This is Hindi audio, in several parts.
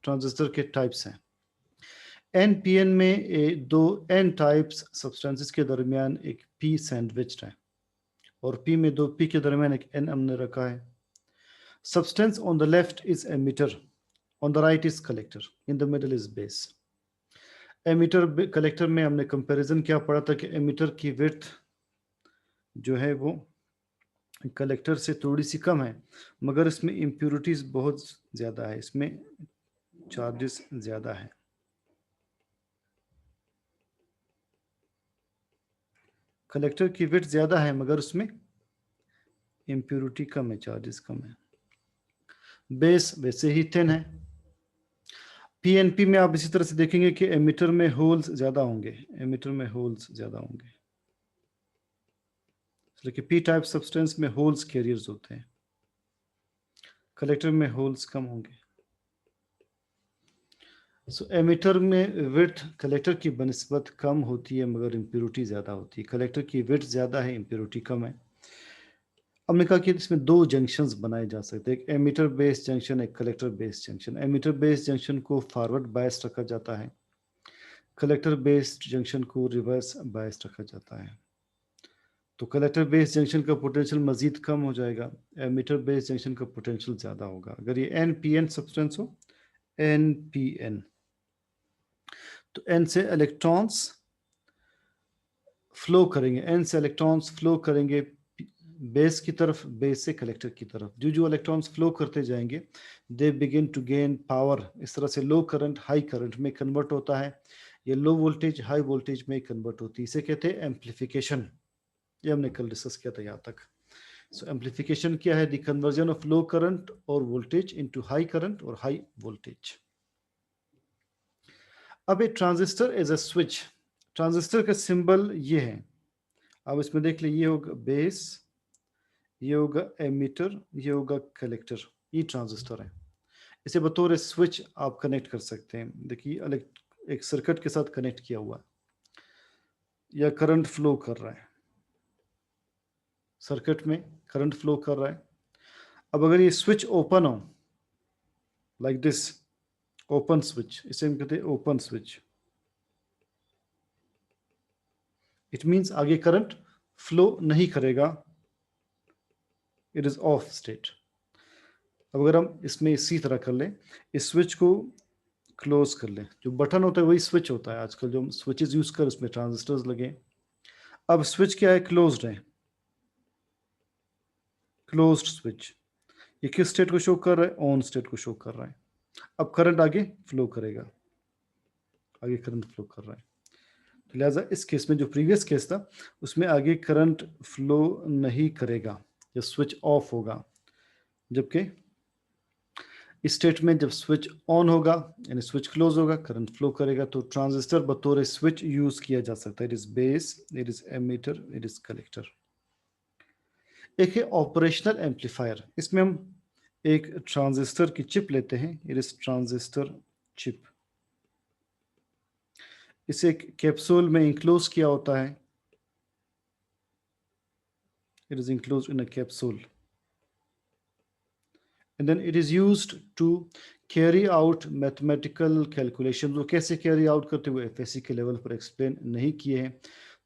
ट्रांजिस्टर के टाइप्स हैं। एन पी एन में दो एन टाइप्स सब्सटेंसेस के दरमियान एक पी सैंडविच है, और पी में दो पी के दरमियान एक एन हमने रखा है। Substance on the left is emitter, on the right is collector, in the middle is base. Emitter collector में हमने कंपैरिजन क्या पढ़ा था कि एमिटर की विड्थ जो है वो कलेक्टर से थोड़ी सी कम है, मगर इसमें इम्प्योरिटीज बहुत ज़्यादा है, इसमें चार्जेस ज़्यादा है। कलेक्टर की विड्थ ज़्यादा है मगर उसमें इम्प्योरिटी कम है, चार्जेस कम है। बेस वैसे ही थिन है। पीएनपी में आप इसी तरह से देखेंगे कि एमिटर में होल्स ज़्यादा होंगे, एमिटर में होल्स ज़्यादा होंगे, लेकिन पी टाइप सब्सटेंस में होल्स कैरियर्स होते हैं, कलेक्टर में होल्स कम होंगे। सो एमिटर में विड्थ कलेक्टर की बनिस्बत कम होती है मगर इम्प्योरिटी ज़्यादा होती है। कलेक्टर की विड्थ ज़्यादा है, इम्प्योरिटी कम है। हमने कहा कि इसमें दो जंक्शंस बनाए जा सकते हैं, एक एमिटर बेस्ड जंक्शन, एक collector based junction. Emitter based junction को फॉरवर्ड बायस रखा जाता है, कलेक्टर बेस्ड जंक्शन को रिवर्स बायस रखा जाता है। तो कलेक्टर बेस्ड जंक्शन का पोटेंशियल मज़ीद कम हो जाएगा, एमिटर बेस्ड जंक्शन का पोटेंशियल ज़्यादा होगा। अगर ये एन पी एन सब्सटेंस हो, एन पी एन, तो एन से इलेक्ट्रॉन्स फ्लो करेंगे, एन से इलेक्ट्रॉन्स फ्लो करेंगे बेस की तरफ, बेस से कलेक्टर की तरफ। जो जो इलेक्ट्रॉन्स फ्लो करते जाएंगे they begin to gain power. इस तरह से लो करंट हाई करंट में कन्वर्ट होता है, ये लो वोल्टेज हाई वोल्टेज में कन्वर्ट होती है। इसे कहते हैं एम्प्लीफिकेशन। ये हमने कल डिस्कस किया था यहाँ तक। सो एम्प्लीफिकेशन क्या है? The conversion of low current और वोल्टेज इनटू हाई करंट और हाई वोल्टेज। अब a transistor as a switch, transistor का सिंबल ये है। अब इसमें देख लीजिए, ये होगा बेस, ये होगा एमिटर, ये होगा कलेक्टर, ये ट्रांजिस्टर है। इसे बतौर स्विच आप कनेक्ट कर सकते हैं। देखिए एक सर्किट के साथ कनेक्ट किया हुआ है, या करंट फ्लो कर रहा है, सर्किट में करंट फ्लो कर रहा है। अब अगर ये स्विच ओपन हो लाइक दिस, ओपन स्विच, इसे हम कहते हैं ओपन स्विच, इट मीन्स आगे करंट फ्लो नहीं करेगा, इट इज ऑफ स्टेट। अब अगर हम इसमें इसी तरह कर लें, इस स्विच को क्लोज कर लें, जो बटन होता है वही स्विच होता है। आजकल जो हम स्विचेस यूज कर उसमें ट्रांजिस्टर्स लगे। अब स्विच क्या है? क्लोज्ड है, क्लोज्ड स्विच। ये किस स्टेट को शो कर रहा है? ऑन स्टेट को शो कर रहा है। अब करंट आगे फ्लो करेगा, आगे करंट फ्लो कर रहा है। तो लिहाजा इस केस में जो प्रीवियस केस था उसमें आगे करंट फ्लो नहीं करेगा, जब स्विच ऑफ होगा। जबकि इस स्टेट में जब स्विच ऑन होगा यानी स्विच क्लोज होगा, करंट फ्लो करेगा। तो ट्रांजिस्टर बतौर स्विच यूज किया जा सकता है। It is base, it is emitter, it is collector. एक है ऑपरेशनल एम्पलीफायर। इसमें हम एक ट्रांजिस्टर की चिप लेते हैं, इट इज ट्रांजिस्टर चिप। इसे एक कैप्सूल में इंक्लोज किया होता है, it is enclosed in a capsule, and then it is used to carry out mathematical calculations। वो कैसे कैरी आउट करते हुए एफएससी के लेवल पर एक्सप्लेन नहीं किए हैं,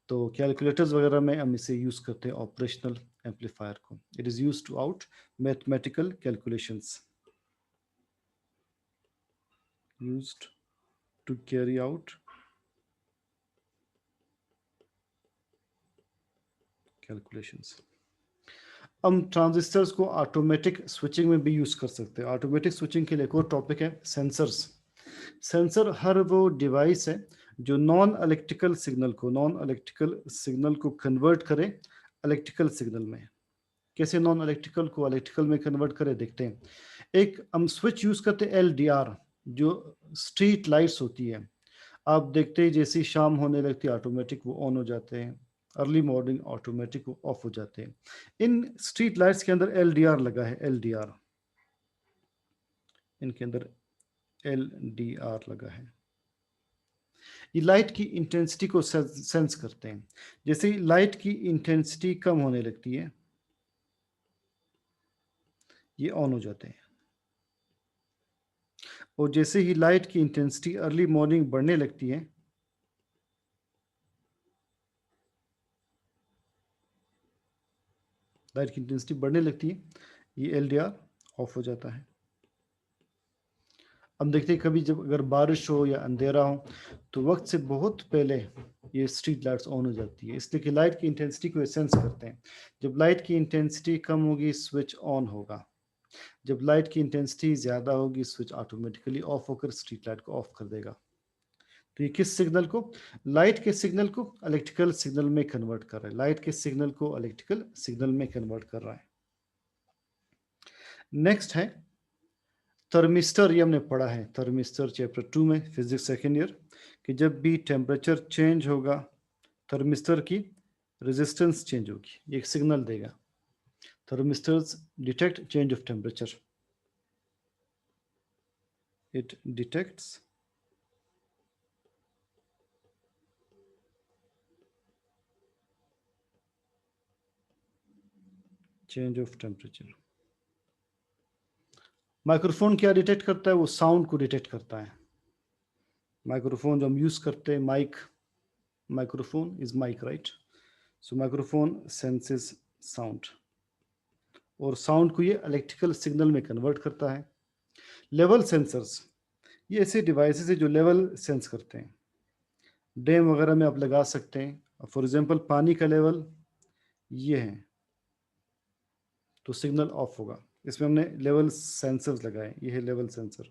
तो कैलकुलेटर्स वगैरह में हम इसे यूज करते हैं ऑपरेशनल एम्पलीफायर को। It is use to out mathematical calculations, used to carry out calculations. हम ट्रांजिस्टर्स को ऑटोमेटिक स्विचिंग में भी यूज कर सकते हैं। ऑटोमेटिक स्विचिंग के लिए एक और टॉपिक है सेंसर्स। सेंसर हर वो डिवाइस है जो नॉन इलेक्ट्रिकल सिग्नल को कन्वर्ट करे इलेक्ट्रिकल सिग्नल में। कैसे नॉन इलेक्ट्रिकल को इलेक्ट्रिकल में कन्वर्ट करे, देखते हैं। एक हम स्विच यूज करते हैं एलडीआर, जो स्ट्रीट लाइट्स होती है। आप देखते हैं जैसी शाम होने लगती है ऑटोमेटिक वो ऑन हो जाते हैं, अर्ली मॉर्निंग ऑटोमेटिक वो ऑफ हो जाते हैं। इन स्ट्रीट लाइट्स के अंदर एलडीआर लगा है, एलडीआर, इनके अंदर एलडीआर लगा है। ये लाइट की इंटेंसिटी को सेंस करते हैं। जैसे लाइट की इंटेंसिटी कम होने लगती है ये ऑन हो जाते हैं, और जैसे ही लाइट की इंटेंसिटी अर्ली मॉर्निंग बढ़ने लगती है, लाइट की इंटेंसिटी बढ़ने लगती है, ये एलडीआर ऑफ हो जाता है। अब देखते हैं कभी जब अगर बारिश हो या अंधेरा हो तो वक्त से बहुत पहले ये स्ट्रीट लाइट्स ऑन हो जाती है, इसलिए कि लाइट की इंटेंसिटी को सेंस करते हैं। जब लाइट की इंटेंसिटी कम होगी स्विच ऑन होगा, जब लाइट की इंटेंसिटी ज़्यादा होगी स्विच ऑटोमेटिकली ऑफ होकर स्ट्रीट लाइट को ऑफ कर देगा। तो ये किस सिग्नल को, लाइट के सिग्नल को इलेक्ट्रिकल सिग्नल में कन्वर्ट कर रहा है, लाइट के सिग्नल को इलेक्ट्रिकल सिग्नल में कन्वर्ट कर रहा है। नेक्स्ट है थर्मिस्टर, ये हमने पढ़ा है थर्मिस्टर चैप्टर 2 में फिजिक्स सेकेंड ईयर, कि जब भी टेम्परेचर चेंज होगा थर्मिस्टर की रेजिस्टेंस चेंज होगी, एक सिग्नल देगा। Thermistors detect change of temperature, it detects change of temperature. Microphone क्या डिटेक्ट करता है, वो साउंड को डिटेक्ट करता है। माइक्रोफोन जो हम यूज़ करते हैं, mic, microphone is mic, right? So microphone senses sound, और साउंड को ये इलेक्ट्रिकल सिग्नल में कन्वर्ट करता है। लेवल सेंसर्स, ये ऐसे डिवाइसेस है जो लेवल सेंस करते हैं। डैम वगैरह में आप लगा सकते हैं, फॉर एग्जांपल पानी का लेवल ये है तो सिग्नल ऑफ होगा, इसमें हमने लेवल सेंसर्स लगाए, ये है लेवल सेंसर।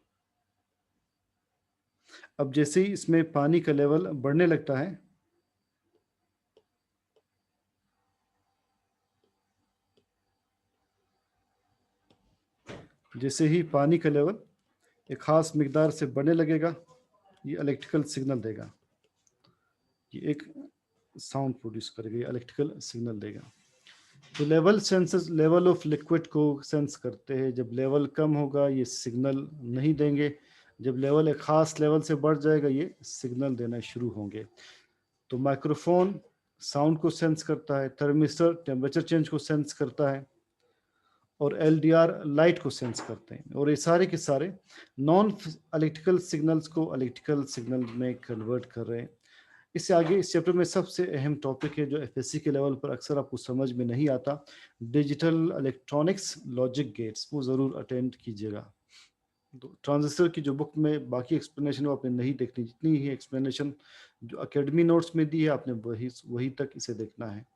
अब जैसे ही इसमें पानी का लेवल बढ़ने लगता है, जैसे ही पानी का लेवल एक ख़ास मिकदार से बढ़ने लगेगा, ये इलेक्ट्रिकल सिग्नल देगा, ये एक साउंड प्रोड्यूस करेगा, ये इलेक्ट्रिकल सिग्नल देगा। तो level sensors level of liquid को सेंस करते हैं, जब लेवल कम होगा ये सिग्नल नहीं देंगे, जब लेवल एक ख़ास लेवल से बढ़ जाएगा ये सिग्नल देना शुरू होंगे। तो माइक्रोफोन साउंड को सेंस करता है, थर्मिस्टर टेम्परेचर चेंज को सेंस करता है, और एलडीआर लाइट को सेंस करते हैं, और ये सारे के सारे नॉन इलेक्ट्रिकल सिग्नल्स को इलेक्ट्रिकल सिग्नल में कन्वर्ट कर रहे हैं। इससे आगे इस चैप्टर में सबसे अहम टॉपिक है जो एफएससी के लेवल पर अक्सर आपको समझ में नहीं आता, डिजिटल इलेक्ट्रॉनिक्स लॉजिक गेट्स, वो ज़रूर अटेंड कीजिएगा। तो ट्रांजिस्टर की जो बुक में बाकी एक्सप्लेनेशन वो आपने नहीं देखनी, जितनी ही एक्सप्लेनेशन जो एकेडमी नोट्स में दी है आपने वही वही तक इसे देखना है।